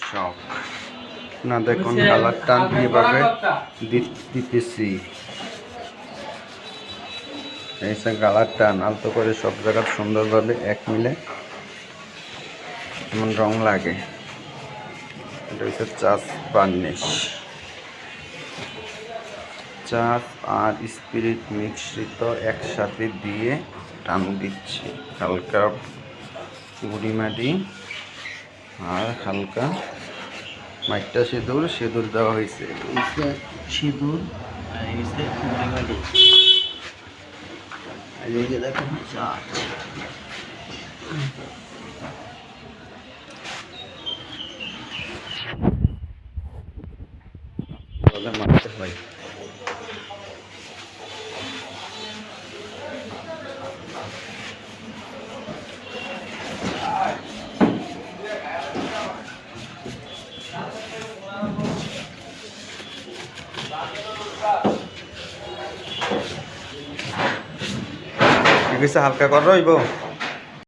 শখ না। দেখুন কালার টান কিভাবে দিতেছি, এই কালার টান আলতো করে সব জায়গা সুন্দরভাবে এক মিলে এমন রং লাগে। এটা হচ্ছে চাষ বার্নিশ, চাপ আর স্পিরিট মিশ্রিত একসাথে দিয়ে টান দিচ্ছি। হালকা গুঁড়ি মাটি আর হালকা মাইটটা সিঁদুর দেওয়া হয়েছে। সিঁদুর গুঁড়ি মাটি দেখুন চাপ মারতে হয়। হালকা কর রইব।